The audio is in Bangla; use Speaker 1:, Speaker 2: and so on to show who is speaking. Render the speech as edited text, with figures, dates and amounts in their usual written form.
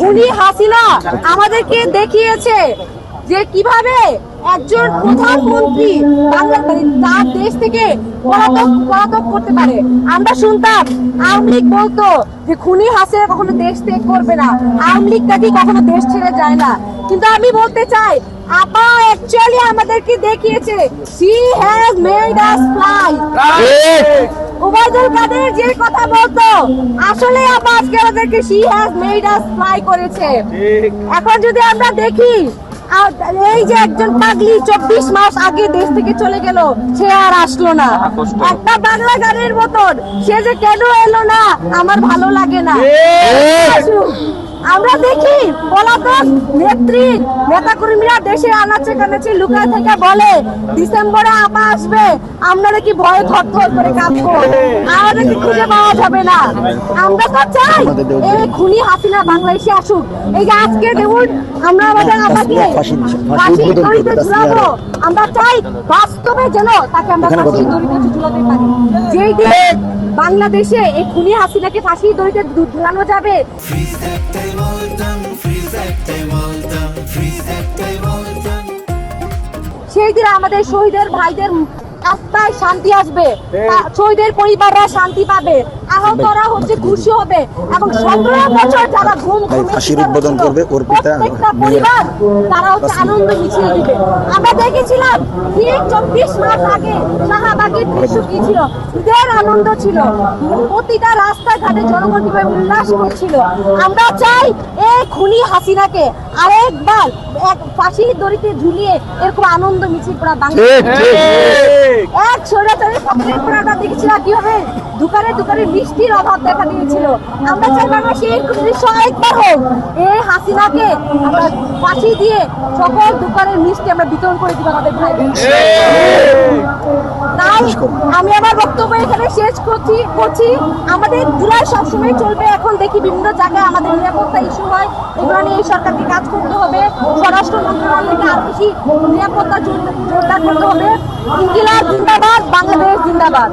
Speaker 1: খুনি হাসিনা আমাদেরকে দেখিয়েছে যে কিভাবে একজন প্রধানমন্ত্রী তার দেশ থেকে পলাতক করতে পারে। আমরা শুনতাম আওয়ামী লীগ বলতো যে খুনি হাসিনা কখনো দেশ ত্যাগ করবে না, আওয়ামী লীগ নাকি কখনো দেশ ছেড়ে যায় না। কিন্তু আমি বলতে চাই আপা অ্যাকচুয়ালি আমাদেরকে দেখিয়েছে she has made us fly। Obaidul Quader যে কথা বলতো আসলে আপা আজকে আমাদেরকে she has made us fly করেছে। এখন যদি আমরা দেখি এই যে একজন পাগলি 24 মাস আগে দেশ থেকে চলে গেল, সে আর আসলো না। একটা বাংলা গানের মতন সে যে কেন এলো না আমার ভালো লাগে না। আমরা দেখি পলাতক নেতাকর্মীরা দেশে আনাচে কানাচে লুকায় থেকে বলে ডিসেম্বরে আপা আসবে, আমরা কি ভয়ে থরথর করে কাঁপবো, আমাদেরকে খুঁজে পাওয়া যাবে না। আমরা তো চাই এই খুনি হাসিনা বাংলাদেশে আসুক। এই যে আজকে দেখুন আমরা আমাদের আপাকে ফাঁসির দড়িতে ঝুলাবো, আমরা চাই বাস্তবে যেন তাকে আমরা ফাঁসির দড়িতে ঝুলাতে পারি। যেই দিন বাংলাদেশে এই খুনি হাসিনাকে ফাঁসির দড়িতে ঝুলানো যাবে সেই দিন আমাদের শহীদের ভাইদের আত্মায় শান্তি আসবে, শহীদের পরিবাররা শান্তি পাবে, আহতরা হচ্ছে খুশি হবে এবং 17 বছর যারা ঘুম
Speaker 2: ফাঁসির উদ্বোধন করবে ওর পিতা
Speaker 1: পরিবার তারা হচ্ছে আনন্দ মিছিল দিবে। আমরা দেখেছিলাম ঠিক 24 মাস আগে শাহবাগের দৃশ্য কি ছিল, ঈদের আনন্দ ছিল, প্রতিটা রাস্তায় ঘাটে জনগণ কিভাবে উল্লাস করছিল। আমরা চাই এই খুনি হাসিনাকে আরেকবার ফাঁসির দড়িতে ঝুলিয়ে এরকম আনন্দ মিছিল করা বাংলাদেশ। এক স্বৈরাচারের পক্ষে আমরা দেখেছিলাম কিভাবে দোকানে দোকানে মিষ্টির অভাব দেখা দিয়েছিল। আমরা চাই বাংলাদেশে এরকম দৃশ্য একবার হোক, এই হাসিনাকে আমরা ফাঁসি দিয়ে সকল দোকানের মিষ্টি আমরা বিতরণ করে দিব আমাদের ভাইদের। তাই আমি আমার বক্তব্য এখানে শেষ করছি। আমাদের জুলাই সবসময় চলবে। এখন দেখি বিভিন্ন জায়গায় আমাদের নিরাপত্তা ইস্যু হয়, এগুলো নিয়ে এই সরকারকে কাজ করতে হবে। স্বরাষ্ট্র মন্ত্রণালয়কে আরো বেশি নিরাপত্তা জোরদার করতে হবে। ইনকিলাব জিন্দাবাদ, বাংলাদেশ জিন্দাবাদ।